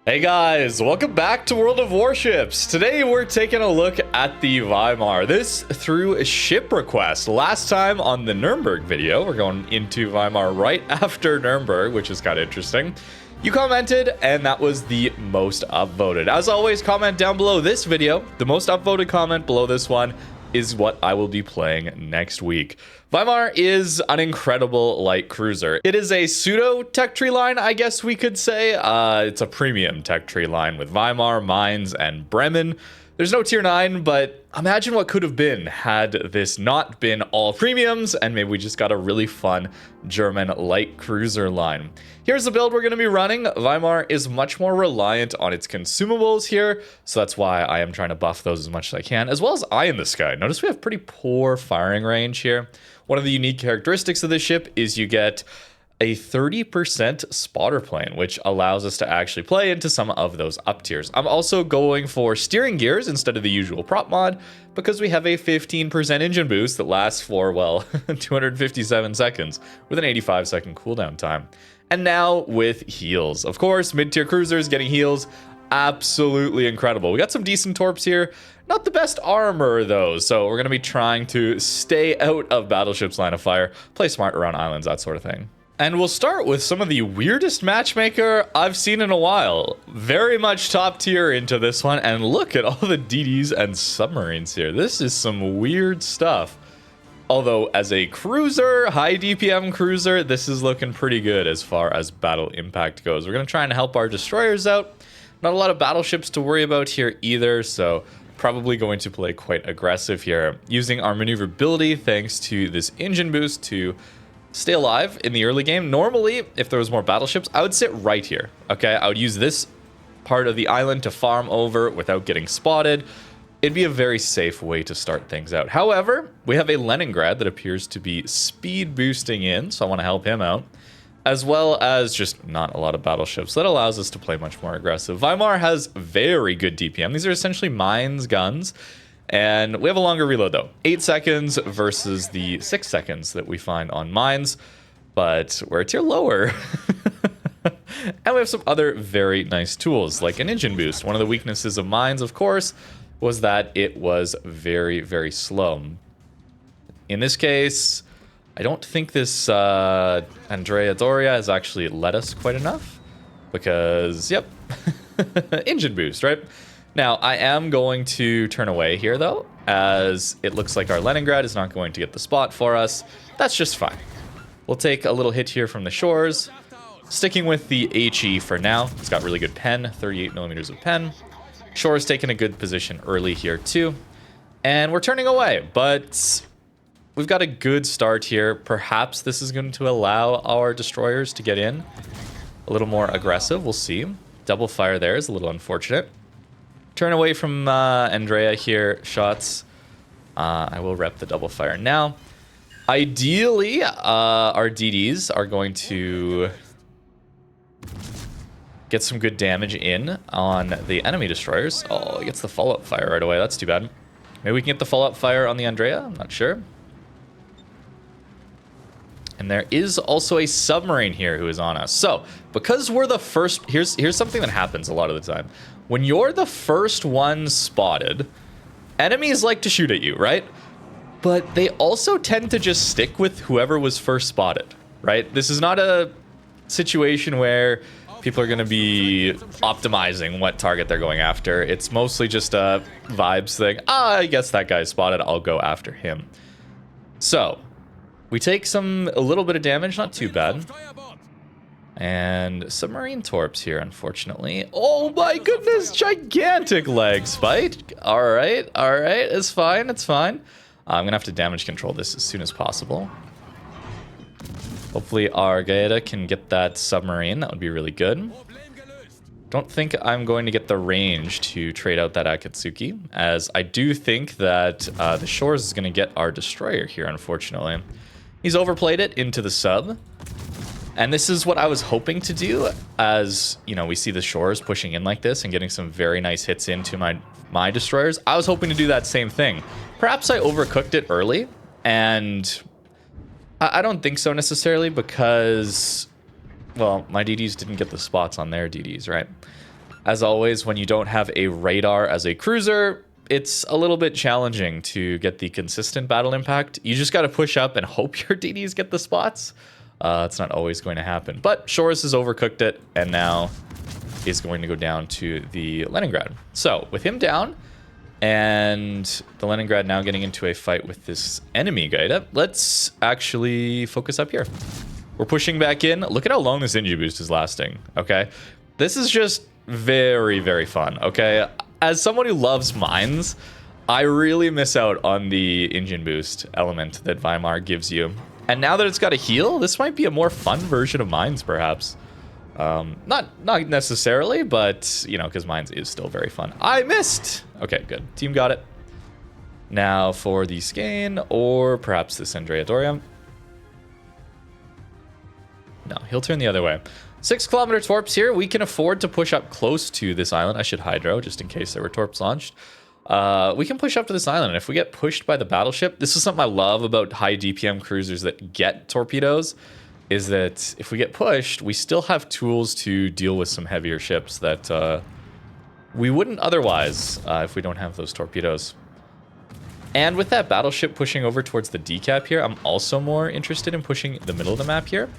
Hey guys, welcome back to World of Warships. Today we're taking a look at the Weimar. This through a ship request. Last time on the Nuremberg video, we're going into Weimar right after Nuremberg, which is kind of interesting. You commented, and that was the most upvoted. As always, comment down below this video. The most upvoted comment below this one is what I will be playing next week. Weimar is an incredible light cruiser. It is a pseudo tech tree line, I guess we could say. It's a premium tech tree line with Weimar, Mainz, and Bremen. There's no tier 9, but imagine what could have been had this not been all premiums, and maybe we just got a really fun German light cruiser line. Here's the build we're going to be running. Weimar is much more reliant on its consumables here, so that's why I am trying to buff those as much as I can, as well as Eye in the Sky. Notice we have pretty poor firing range here. One of the unique characteristics of this ship is you get a 30% spotter plane, which allows us to actually play into some of those up tiers. I'm also going for steering gears instead of the usual prop mod because we have a 15% engine boost that lasts for, well, 257 seconds with an 85-second cooldown time. And now with heals. Of course, mid-tier cruisers getting heals, absolutely incredible. We got some decent torps here. Not the best armor, though, so we're going to be trying to stay out of battleships' line of fire, play smart around islands, that sort of thing. And we'll start with some of the weirdest matchmaker I've seen in a while. Very much top tier into this one, and look at all the DDs and submarines here. This is some weird stuff. Although, as a cruiser, high DPM cruiser, this is looking pretty good as far as battle impact goes. We're going to try and help our destroyers out. Not a lot of battleships to worry about here either, so probably going to play quite aggressive here. Using our maneuverability thanks to this engine boost to stay alive in the early game. Normally, if there was more battleships, I would sit right here, okay? I would use this part of the island to farm over without getting spotted. It'd be a very safe way to start things out. However, we have a Leningrad that appears to be speed boosting in, so I want to help him out, as well as just not a lot of battleships. That allows us to play much more aggressive. Weimar has very good DPM. These are essentially Mainz guns. And we have a longer reload, though. 8 seconds versus the 6 seconds that we find on Mainz. But we're a tier lower. And we have some other very nice tools, like an engine boost. One of the weaknesses of Mainz, of course, was that it was very, very slow. In this case, I don't think this Andrea Doria has actually led us quite enough. Because, yep, engine boost, right? Now, I am going to turn away here, though, as it looks like our Leningrad is not going to get the spot for us. That's just fine. We'll take a little hit here from the shores. Sticking with the HE for now. It's got really good pen, 38 millimeters of pen. Shores taking a good position early here, too. And we're turning away, but we've got a good start here. Perhaps this is going to allow our destroyers to get in a little more aggressive. We'll see. Double fire there is a little unfortunate. Turn away from Andrea here, shots. I will rep the double fire now. Ideally, our DDs are going to get some good damage in on the enemy destroyers. Oh, he gets the follow-up fire right away. That's too bad. Maybe we can get the follow-up fire on the Andrea. I'm not sure. And there is also a submarine here who is on us. So, because we're the first... Here's something that happens a lot of the time. When you're the first one spotted, enemies like to shoot at you, right? But they also tend to just stick with whoever was first spotted, right? This is not a situation where people are going to be optimizing what target they're going after. It's mostly just a vibes thing. I guess that guy's spotted. I'll go after him. So, we take a little bit of damage, not too bad. And submarine torps here, unfortunately. Oh my goodness, gigantic leg spike. All right, it's fine, it's fine. I'm gonna have to damage control this as soon as possible. Hopefully our Gaeta can get that submarine, that would be really good. Don't think I'm going to get the range to trade out that Akatsuki, as I do think that the Shores is gonna get our destroyer here, unfortunately. He's overplayed it into the sub. And this is what I was hoping to do, as, you know, we see the Shores pushing in like this and getting some very nice hits into my destroyers. I was hoping to do that same thing. Perhaps I overcooked it early, and I don't think so necessarily because, well, my DDs didn't get the spots on their DDs, right? As always, when you don't have a radar as a cruiser, it's a little bit challenging to get the consistent battle impact. You just got to push up and hope your DDs get the spots. It's not always going to happen. But Shores has overcooked it, and now is going to go down to the Leningrad. So with him down, and the Leningrad now getting into a fight with this enemy guy, let's actually focus up here. We're pushing back in. Look at how long this engine boost is lasting, okay? This is just very, very fun, okay? As someone who loves mines, I really miss out on the engine boost element that Weimar gives you. And now that it's got a heal, this might be a more fun version of mines, perhaps. Not necessarily, but, you know, because mines is still very fun. I missed! Okay, good. Team got it. Now for the Skane, or perhaps this Andrea Doria. No, he'll turn the other way. 6-kilometer torps here. We can afford to push up close to this island. I should hydro, just in case there were torps launched. We can push up to this island, and if we get pushed by the battleship, this is something I love about high DPM cruisers that get torpedoes, is that if we get pushed, we still have tools to deal with some heavier ships that we wouldn't otherwise if we don't have those torpedoes. And with that battleship pushing over towards the decap here, I'm also more interested in pushing the middle of the map here.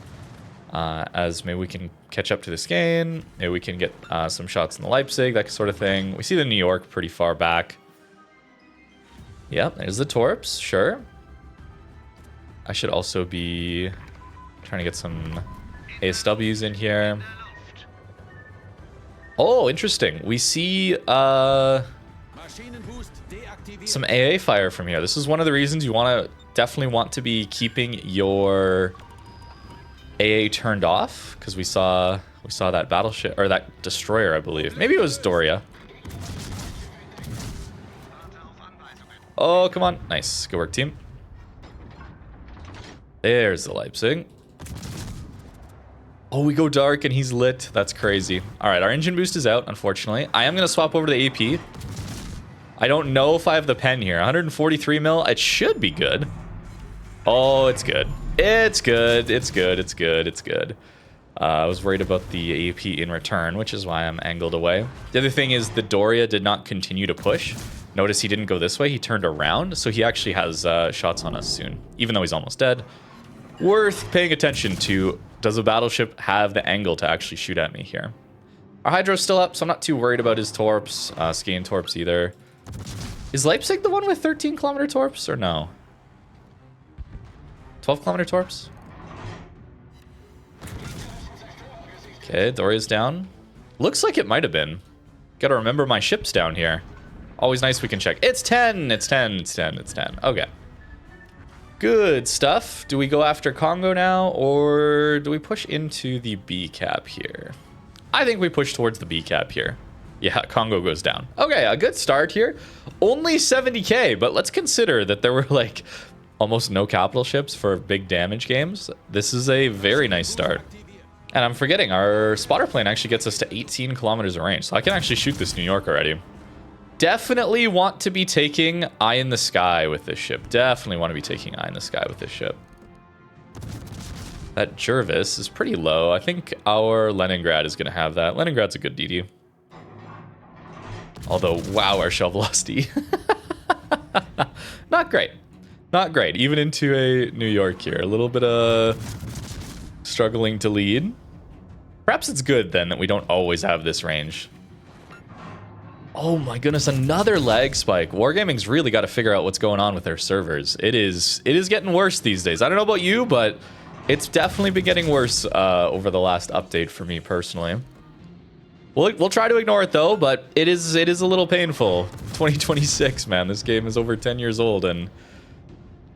As maybe we can catch up to the Skane, maybe we can get some shots in the Leipzig, that sort of thing. We see the New York pretty far back. Yep, there's the torps, sure. I should also be trying to get some ASWs in here. Oh, interesting. We see some AA fire from here. This is one of the reasons you definitely want to be keeping your AA turned off, because we saw that battleship, or that destroyer, I believe. Maybe it was Doria. Oh, come on. Nice. Good work, team. There's the Leipzig. Oh, we go dark and he's lit. That's crazy. All right, our engine boost is out, unfortunately. I am going to swap over to the AP. I don't know if I have the pen here. 143 mil. It should be good. Oh, it's good. It's good. It's good. It's good. It's good. I was worried about the AP in return, which is why I'm angled away. The other thing is the Doria did not continue to push. Notice he didn't go this way. He turned around, so he actually has shots on us soon, even though he's almost dead. Worth paying attention to. Does a battleship have the angle to actually shoot at me here? Our Hydro's still up, so I'm not too worried about his torps, Skane torps either. Is Leipzig the one with 13-kilometer torps, or no? 12-kilometer torps? Okay, Doria's down. Looks like it might have been. Gotta remember my ship's down here. Always nice we can check. It's 10! It's 10, it's 10, it's 10. Okay. Good stuff. Do we go after Congo now, or do we push into the B cap here? I think we push towards the B cap here. Yeah, Congo goes down. Okay, a good start here. Only 70k, but let's consider that there were like almost no capital ships for big damage games. This is a very nice start. And I'm forgetting, our spotter plane actually gets us to 18 kilometers of range, so I can actually shoot this New York already. Definitely want to be taking Eye in the Sky with this ship. Definitely want to be taking Eye in the Sky with this ship. That Jervis is pretty low. I think our Leningrad is going to have that. Leningrad's a good DD. Although, wow, our shell velocity. Not great. Not great. Even into a New York here. A little bit of struggling to lead. Perhaps it's good, then, that we don't always have this range. Oh my goodness, another lag spike. Wargaming's really got to figure out what's going on with their servers. It is getting worse these days. I don't know about you, but it's definitely been getting worse over the last update for me personally. We'll try to ignore it though, but it is a little painful. 2026, man. This game is over 10 years old, and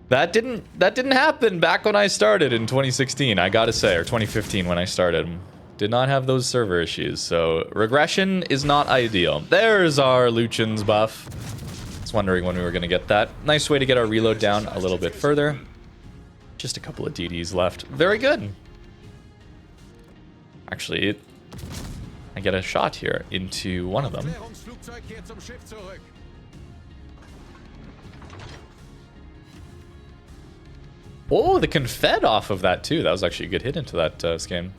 that didn't happen back when I started in 2016, I gotta say, or 2015 when I started. Did not have those server issues, so regression is not ideal. There's our Luchin's buff. I was wondering when we were going to get that. Nice way to get our reload down a little bit further. Just a couple of DDs left. Very good. Actually, I get a shot here into one of them. Oh, the confed off of that too. That was actually a good hit into that skin.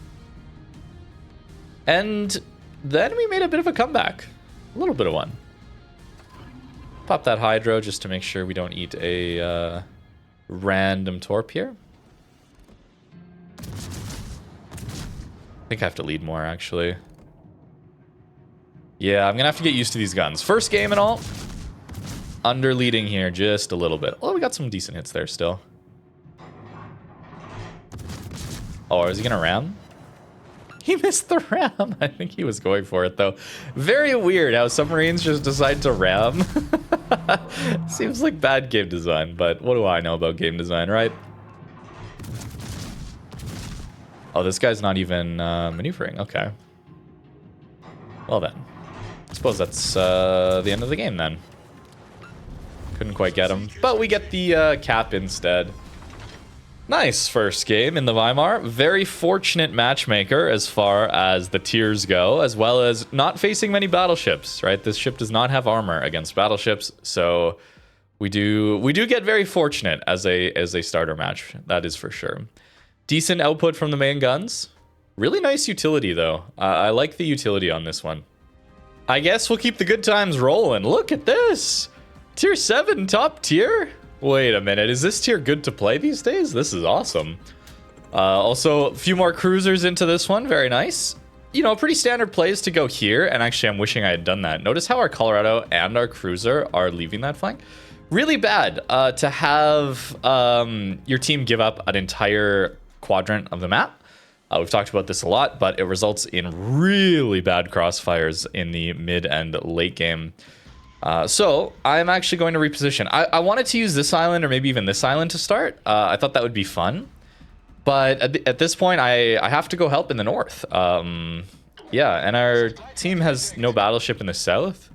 And the enemy made a bit of a comeback. A little bit of one. Pop that Hydro just to make sure we don't eat a random Torp here. I think I have to lead more, actually. Yeah, I'm going to have to get used to these guns. First game and all. Under leading here just a little bit. Oh, we got some decent hits there still. Oh, is he going to ram? He missed the ram. I think he was going for it, though. Very weird how submarines just decide to ram. Seems like bad game design, but what do I know about game design, right? Oh, this guy's not even maneuvering. Okay. Well then. I suppose that's the end of the game then. Couldn't quite get him, but we get the cap instead. Nice first game in the Weimar. Very fortunate matchmaker as far as the tiers go, as well as not facing many battleships, right? This ship does not have armor against battleships, so we do get very fortunate as a starter match. That is for sure. Decent output from the main guns. Really nice utility though. I like the utility on this one. I guess we'll keep the good times rolling. Look at this. Tier 7 top tier. Wait a minute, is this tier good to play these days? This is awesome. Also, a few more cruisers into this one, very nice. You know, pretty standard plays to go here, and actually I'm wishing I had done that. Notice how our Colorado and our cruiser are leaving that flank. Really bad to have your team give up an entire quadrant of the map. We've talked about this a lot, but it results in really bad crossfires in the mid and late game. So I'm actually going to reposition. I wanted to use this island or maybe even this island to start. I thought that would be fun. But at this point, I have to go help in the north. Yeah, and our team has no battleship in the south.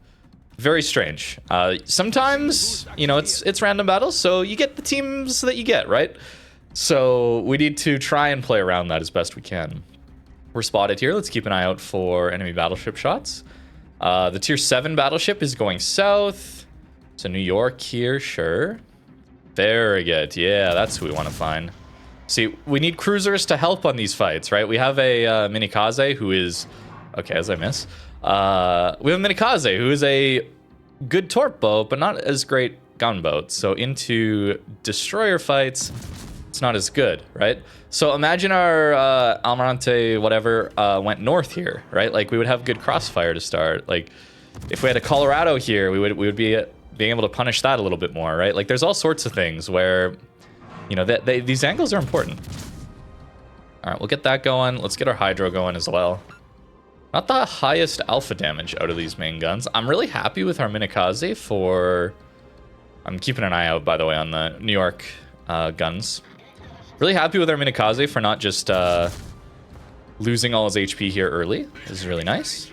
Very strange. Sometimes, you know, it's random battles, so you get the teams that you get, right? So we need to try and play around that as best we can. We're spotted here. Let's keep an eye out for enemy battleship shots. The tier 7 battleship is going south. So New York here, sure. Very good. Yeah, that's who we want to find. See, we need cruisers to help on these fights, right? We have a Minikaze who is... Okay, as I miss. We have a Minikaze who is a good torp boat, but not as great gunboat. So into destroyer fights, it's not as good, right? So imagine our Almirante whatever went north here, right? Like we would have good crossfire to start. Like if we had a Colorado here, we would be being able to punish that a little bit more, right? Like there's all sorts of things where, you know, these angles are important. All right, we'll get that going. Let's get our Hydro going as well. Not the highest alpha damage out of these main guns. I'm really happy with our Minikaze for... I'm keeping an eye out, by the way, on the New York guns. Really happy with our Minikaze for not just losing all his HP here early. This is really nice.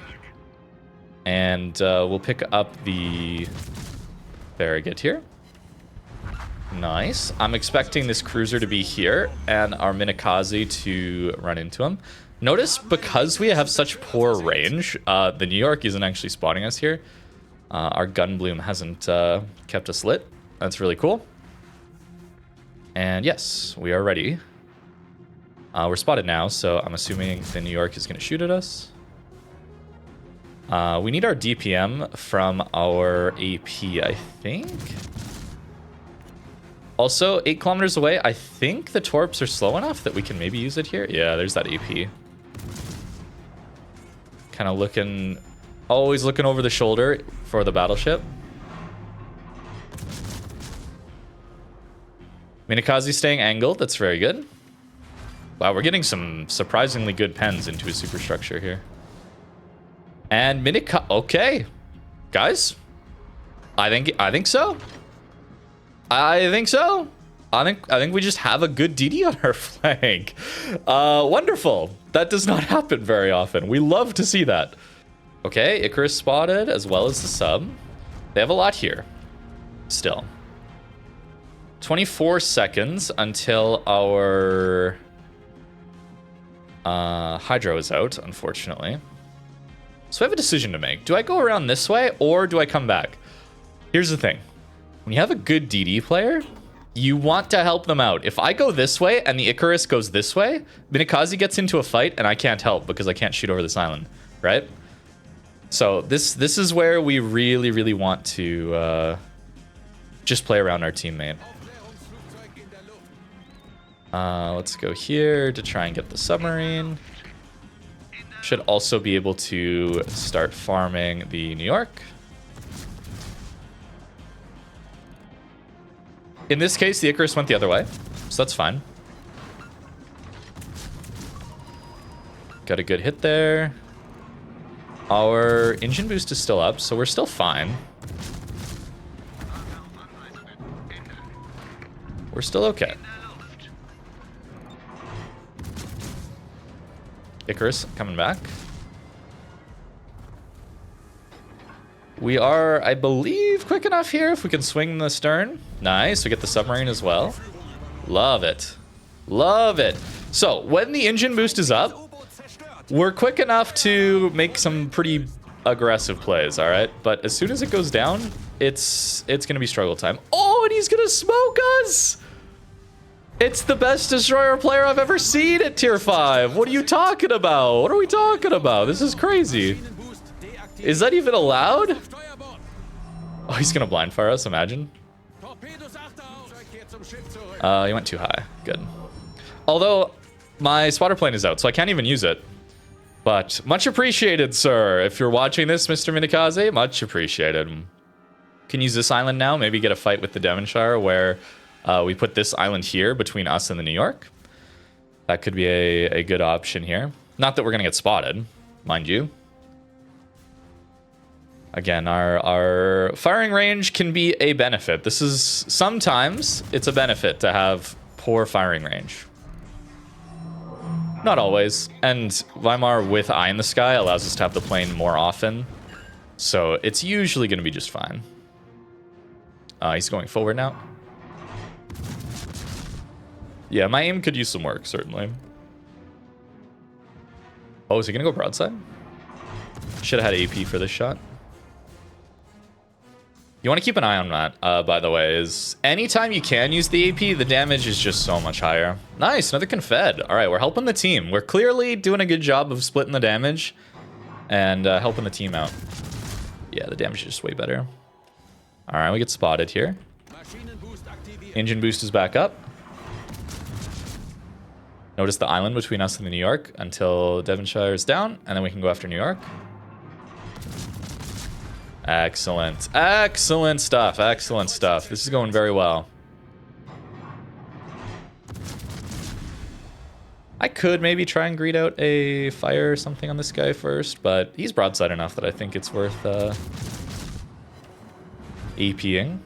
And we'll pick up the Farragut here. Nice. I'm expecting this cruiser to be here and our Minikaze to run into him. Notice, because we have such poor range, the New York isn't actually spotting us here. Our gun bloom hasn't kept us lit. That's really cool. And yes, we are ready. We're spotted now, so I'm assuming the New York is going to shoot at us. We need our DPM from our AP, I think. Also, 8 kilometers away, I think the torps are slow enough that we can maybe use it here. Yeah, there's that AP. Kind of looking, always looking over the shoulder for the battleship. Minikaze staying angled, that's very good. Wow, we're getting some surprisingly good pens into his superstructure here. And okay. Guys, I think so. I think so. I think we just have a good DD on our flank. Wonderful. That does not happen very often. We love to see that. Okay, Icarus spotted as well as the sub. They have a lot here. Still. 24 seconds until our Hydro is out, unfortunately. So I have a decision to make. Do I go around this way or do I come back? Here's the thing. When you have a good DD player, you want to help them out. If I go this way and the Icarus goes this way, Minikaze gets into a fight and I can't help because I can't shoot over this island, right? So this is where we really want to just play around our teammate. Let's go here to try and get the submarine. Should also be able to start farming the New York. In this case, the Icarus went the other way, so that's fine. Got a good hit there. Our engine boost is still up, so we're still fine. We're still okay. Icarus coming back. We are, I believe, quick enough here if we can swing the stern. Nice, we get the submarine as well. Love it. Love it. So, when the engine boost is up, we're quick enough to make some pretty aggressive plays, all right? But as soon as it goes down, it's going to be struggle time. Oh, and he's going to smoke us! It's the best destroyer player I've ever seen at tier 5. What are you talking about? What are we talking about? This is crazy. Is that even allowed? Oh, he's going to blind fire us, imagine. He went too high. Good. Although, my spotter plane is out, so I can't even use it. But much appreciated, sir. If you're watching this, Mr. Minikaze, much appreciated. Can use this island now. Maybe get a fight with the Devonshire where we put this island here between us and the New York. That could be a good option here. Not that we're going to get spotted, mind you. Again, our firing range can be a benefit. This is, sometimes it's a benefit to have poor firing range. Not always. And Weimar with Eye in the Sky allows us to have the plane more often. So it's usually going to be just fine. He's going forward now. Yeah, my aim could use some work, certainly. Oh, is he going to go broadside? Should have had AP for this shot. You want to keep an eye on that, by the way, is anytime you can use the AP, the damage is just so much higher. Nice, another confed. All right, we're helping the team. We're clearly doing a good job of splitting the damage and helping the team out. Yeah, the damage is just way better. All right, we get spotted here. Engine boost is back up. Notice the island between us and the New York until Devonshire is down, and then we can go after New York. Excellent. Excellent stuff. Excellent stuff. This is going very well. I could maybe try and greet out a fire or something on this guy first, but he's broadside enough that I think it's worth APing.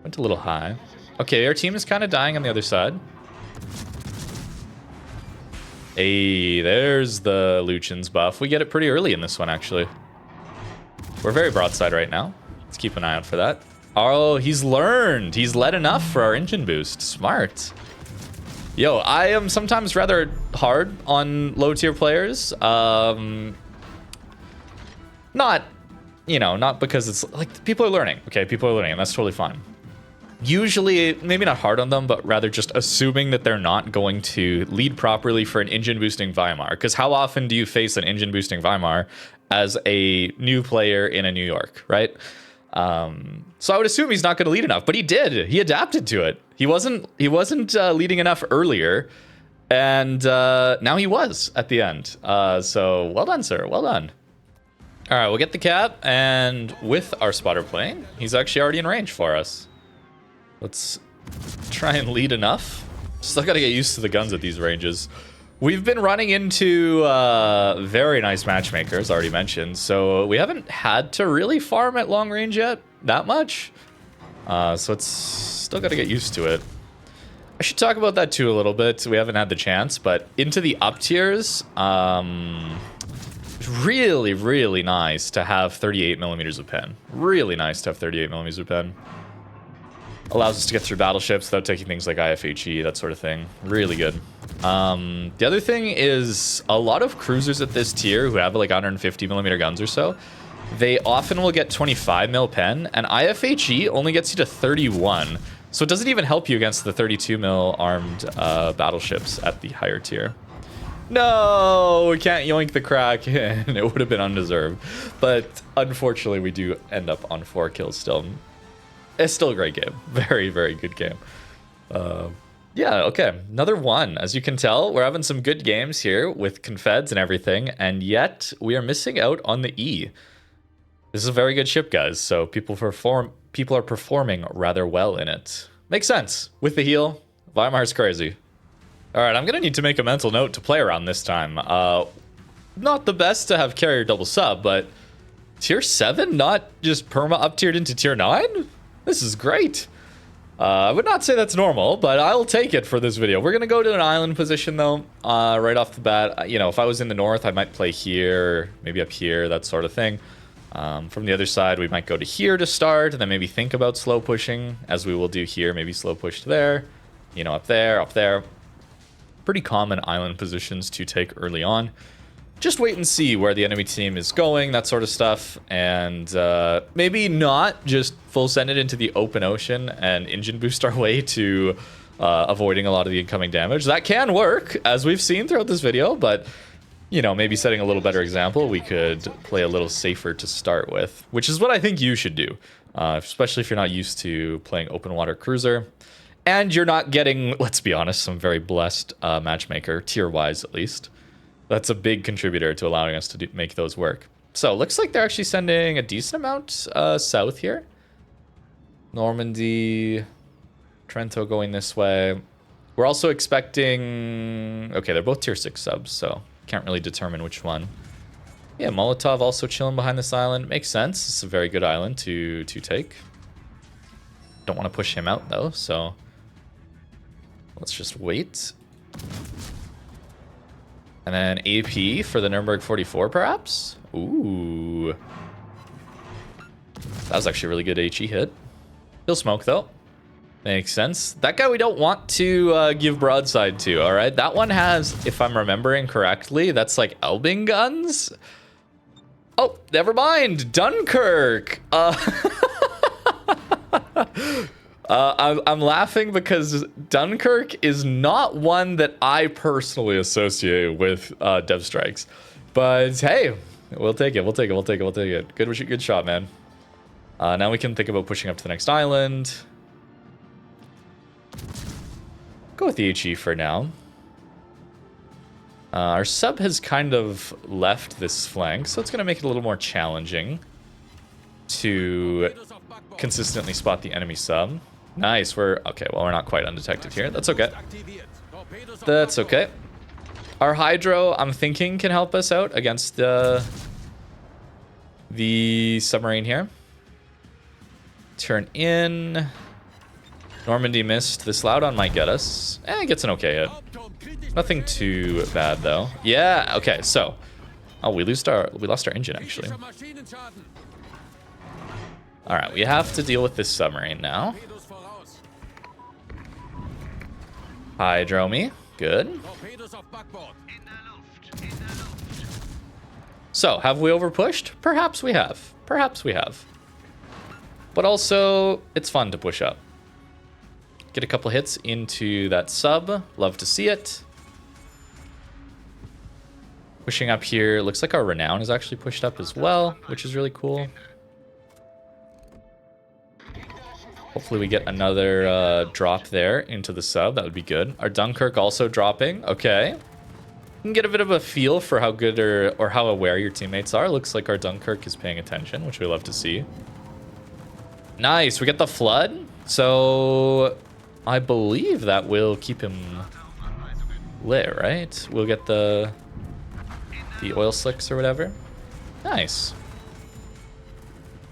Went a little high. Okay, our team is kind of dying on the other side. Hey, there's the Luchin's buff. We get it pretty early in this one, actually. We're very broadside right now. Let's keep an eye out for that. Oh, he's learned. He's led enough for our engine boost. Smart. Yo, I am sometimes rather hard on low tier players. Not, you know, not because it's like people are learning. Okay, people are learning, and that's totally fine. Usually, maybe not hard on them, but rather just assuming that they're not going to lead properly for an engine boosting Weimar. Because how often do you face an engine boosting Weimar as a new player in a New York, right? So I would assume he's not going to lead enough, but he did. He adapted to it. He wasn't leading enough earlier, and now he was at the end. So well done, sir. Well done. All right, we'll get the cap, and with our spotter plane, he's actually already in range for us. Let's try and lead enough. Still got to get used to the guns at these ranges. We've been running into very nice matchmakers, already mentioned, so we haven't had to really farm at long range yet, that much. So it's still got to get used to it. I should talk about that too a little bit. We haven't had the chance, but into the up tiers, really, really nice to have 38 millimeters of pen. Really nice to have 38 millimeters of pen. Allows us to get through battleships without taking things like IFHE, that sort of thing. Really good. The other thing is a lot of cruisers at this tier who have like 150 millimeter guns or so, they often will get 25 mil pen, and IFHE only gets you to 31. So it doesn't even help you against the 32 mil armed battleships at the higher tier. No, we can't yoink the Kraken. It would have been undeserved. But unfortunately, we do end up on 4 kills still. It's still a great game. Very, very good game. Yeah, okay. Another one. As you can tell, we're having some good games here with Confeds and everything. And yet, we are missing out on the E. This is a very good ship, guys. So people are performing rather well in it. Makes sense. With the heal, Weimar's crazy. All right, I'm going to need to make a mental note to play around this time. Not the best to have carrier double sub, but tier 7, not just perma up-tiered into tier 9? This is great. I would not say that's normal, but I'll take it for this video. We're going to go to an island position, though, right off the bat. You know, if I was in the north, I might play here, maybe up here, that sort of thing. From the other side, we might go to here to start, and then maybe think about slow pushing, as we will do here. Maybe slow push to there, you know, up there, up there. Pretty common island positions to take early on. Just wait and see where the enemy team is going, that sort of stuff. And maybe not just full send it into the open ocean and engine boost our way to avoiding a lot of the incoming damage. That can work, as we've seen throughout this video, but, you know, maybe setting a little better example, we could play a little safer to start with, which is what I think you should do, especially if you're not used to playing open water cruiser. And you're not getting, let's be honest, some very blessed matchmaker, tier-wise at least. That's a big contributor to allowing us to make those work. So, looks like they're actually sending a decent amount south here. Normandy, Trento going this way. We're also expecting... Okay, they're both tier 6 subs, so can't really determine which one. Yeah, Molotov also chilling behind this island. Makes sense. It's a very good island to take. Don't want to push him out, though, so... Let's just wait. And then AP for the Nuremberg 44, perhaps? Ooh. That was actually a really good HE hit. He'll smoke, though. Makes sense. That guy we don't want to give broadside to, all right? That one has, if I'm remembering correctly, that's like Elbing guns. Oh, never mind. Dunkirk. I'm laughing because Dunkirk is not one that I personally associate with Dev Strikes. But hey, we'll take it. We'll take it. We'll take it. We'll take it. Good shot, man. Now we can think about pushing up to the next island. Go with the HE for now. Our sub has kind of left this flank, so it's going to make it a little more challenging to consistently spot the enemy sub. Nice, okay, well, we're not quite undetected here. That's okay. That's okay. Our Hydro, I'm thinking, can help us out against the submarine here. Turn in. Normandy missed. This Loudon might get us. It gets an okay hit. Nothing too bad, though. Yeah, okay, so. Oh, we lost our engine, actually. All right, we have to deal with this submarine now. Hydro me. Good. So, have we overpushed? Perhaps we have. Perhaps we have. But also, it's fun to push up. Get a couple hits into that sub. Love to see it. Pushing up here. Looks like our Renown is actually pushed up as well, which is really cool. Hopefully we get another drop there into the sub. That would be good. Our Dunkirk also dropping. Okay. You can get a bit of a feel for how good or how aware your teammates are. Looks like our Dunkirk is paying attention, which we love to see. Nice. We get the flood. So I believe that will keep him lit, right? We'll get the oil slicks or whatever. Nice.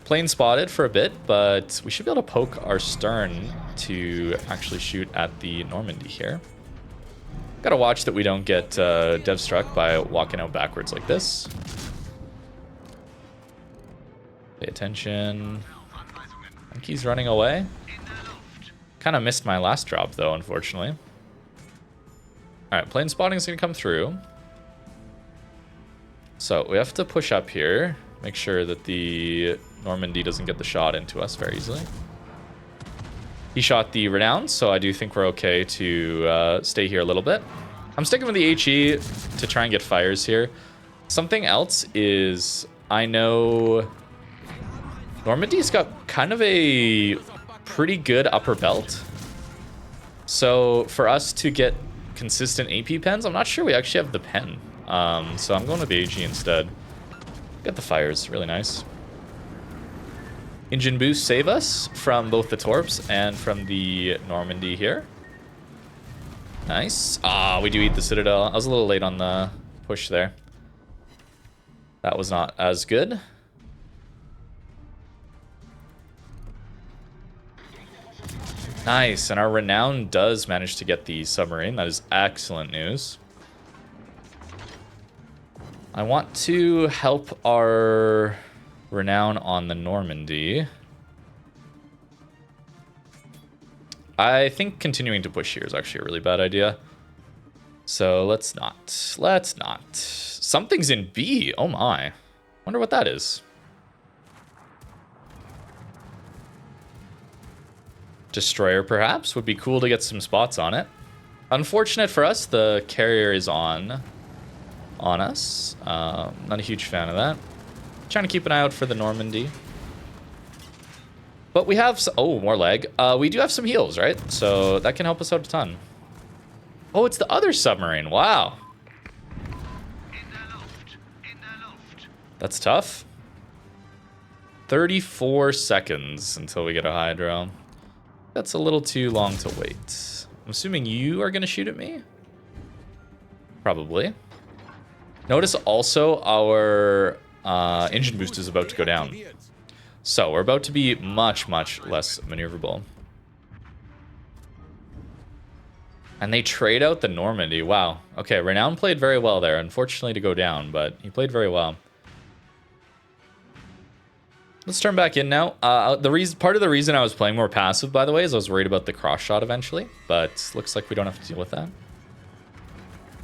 Plane spotted for a bit, but we should be able to poke our stern to actually shoot at the Normandy here. Gotta watch that we don't get dev struck by walking out backwards like this. Pay attention. I think he's running away. Kind of missed my last drop, though, unfortunately. Alright, plane spotting is going to come through. So we have to push up here. Make sure that the Normandy doesn't get the shot into us very easily. He shot the Renown, so I do think we're okay to stay here a little bit. I'm sticking with the HE to try and get fires here. Something else is, I know Normandy's got kind of a pretty good upper belt. So for us to get consistent AP pens, I'm not sure we actually have the pen. So I'm going with the HE instead. Get the fires, really nice. Engine boost save us from both the Torps and from the Normandy here. Nice. Ah, we do eat the Citadel. I was a little late on the push there. That was not as good. Nice, and our Renown does manage to get the submarine. That is excellent news. I want to help our Renown on the Normandy. I think continuing to push here is actually a really bad idea. So let's not. Let's not. Something's in B. Oh my. Wonder what that is. Destroyer, perhaps? Would be cool to get some spots on it. Unfortunate for us, the carrier is on us. Not a huge fan of that. Trying to keep an eye out for the Normandy. But we have... Oh, more lag. We do have some heals, right? So that can help us out a ton. Oh, it's the other submarine. Wow. That's tough. 34 seconds until we get a Hydro. That's a little too long to wait. I'm assuming you are going to shoot at me? Probably. Notice also our engine boost is about to go down. So we're about to be much, much less maneuverable. And they trade out the Normandy. Wow. Okay, Renown played very well there. Unfortunately to go down, but he played very well. Let's turn back in now. Part of the reason I was playing more passive, by the way, is I was worried about the cross shot eventually. But looks like we don't have to deal with that.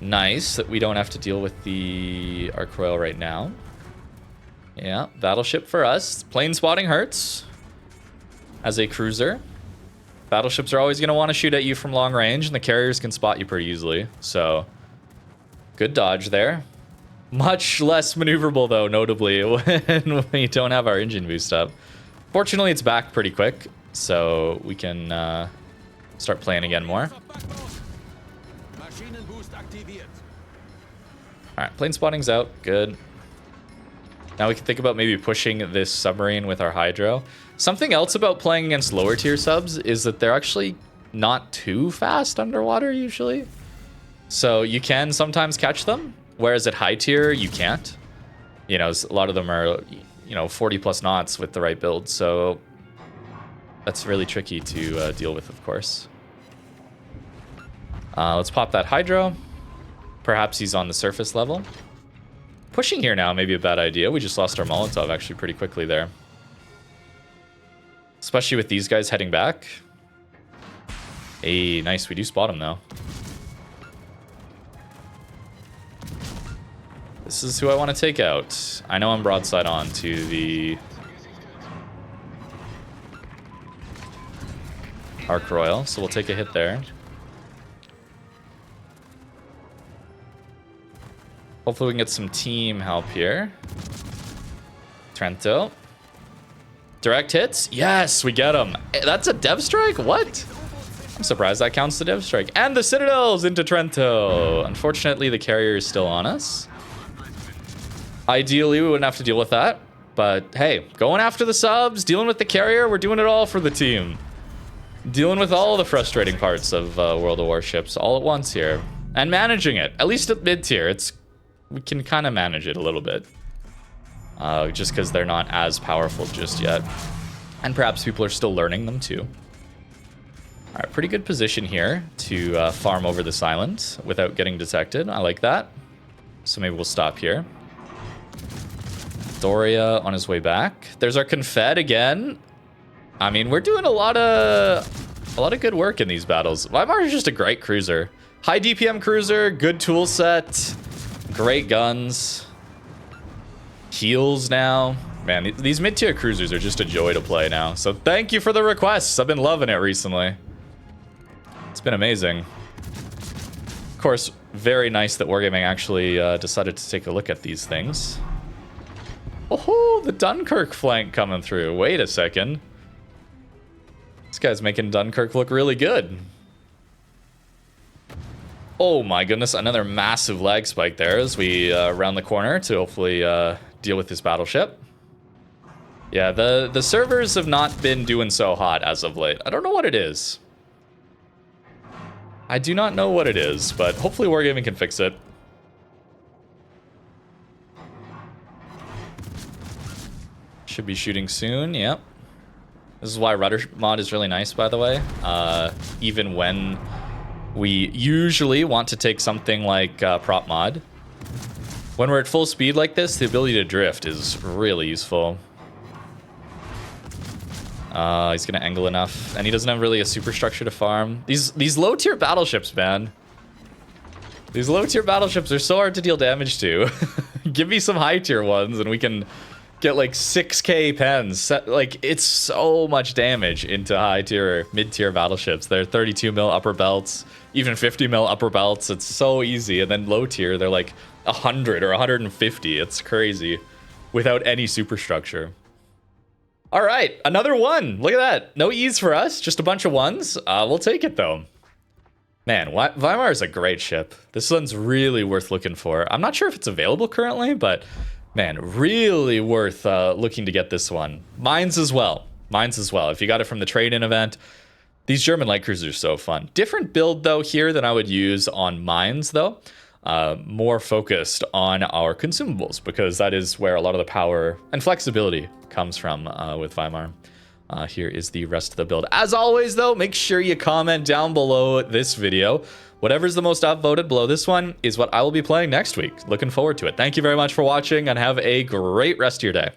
Nice that we don't have to deal with the arc coil right now. Yeah, battleship for us. Plane spotting hurts. As a cruiser. Battleships are always going to want to shoot at you from long range, and the carriers can spot you pretty easily. So, good dodge there. Much less maneuverable, though, notably, when we don't have our engine boost up. Fortunately, it's back pretty quick, so we can start playing again more. Alright, plane spotting's out. Good. Now we can think about maybe pushing this submarine with our Hydro. Something else about playing against lower tier subs is that they're actually not too fast underwater, usually. So you can sometimes catch them. Whereas at high tier, you can't. You know, a lot of them are, 40 plus knots with the right build. So that's really tricky to deal with, of course. Let's pop that Hydro. Perhaps he's on the surface level. Pushing here now may be a bad idea. We just lost our Molotov actually pretty quickly there. Especially with these guys heading back. Hey, nice. We do spot him, though. This is who I want to take out. I know I'm broadside on to the Arc Royal, so we'll take a hit there. Hopefully we can get some team help here. Trento. Direct hits? Yes, we get him. That's a dev strike? What? I'm surprised that counts the dev strike. And the Citadel's into Trento. Unfortunately, the carrier is still on us. Ideally, we wouldn't have to deal with that. But hey, going after the subs, dealing with the carrier, we're doing it all for the team. Dealing with all the frustrating parts of World of Warships all at once here. And managing it. At least at mid-tier, we can kind of manage it a little bit. Just because they're not as powerful just yet. And perhaps people are still learning them too. Alright, pretty good position here to farm over this island without getting detected. I like that. So maybe we'll stop here. Doria on his way back. There's our Confed again. I mean, we're doing a lot of good work in these battles. Weimar is just a great cruiser. High DPM cruiser, good tool set, great guns. Heals now. Man, these mid-tier cruisers are just a joy to play now. So thank you for the requests. I've been loving it recently. It's been amazing. Of course, Very nice that Wargaming actually decided to take a look at these things. Oh, the Dunkirk flank coming through. Wait a second. This guy's making Dunkirk look really good. Oh my goodness, another massive lag spike there as we round the corner to hopefully deal with this battleship. Yeah, the servers have not been doing so hot as of late. I don't know what it is. I do not know what it is, but hopefully Wargaming can fix it. Should be shooting soon, yep. This is why rudder mod is really nice, by the way. Even when we usually want to take something like prop mod. When we're at full speed like this, the ability to drift is really useful. He's gonna angle enough, and he doesn't have really a superstructure to farm. These low tier battleships, man. These low tier battleships are so hard to deal damage to. Give me some high tier ones, and we can get like 6k pens. Like, it's so much damage into high tier, mid tier battleships. They're 32 mil upper belts, even 50 mil upper belts. It's so easy. And then low tier, they're like 100 or 150. It's crazy without any superstructure. All right, another one. Look at that. No E's for us, just a bunch of ones. We'll take it though. Man, Weimar is a great ship. This one's really worth looking for. I'm not sure if it's available currently, but man, really worth looking to get this one. Mines as well. Mines as well. If you got it from the trade-in event. These German light cruisers are so fun. Different build though here than I would use on mines though. More focused on our consumables, because that is where a lot of the power and flexibility comes from with Weimar. Here is the rest of the build. As always though, make sure you comment down below this video. Whatever's the most upvoted below this one is what I will be playing next week. Looking forward to it. Thank you very much for watching, and have a great rest of your day.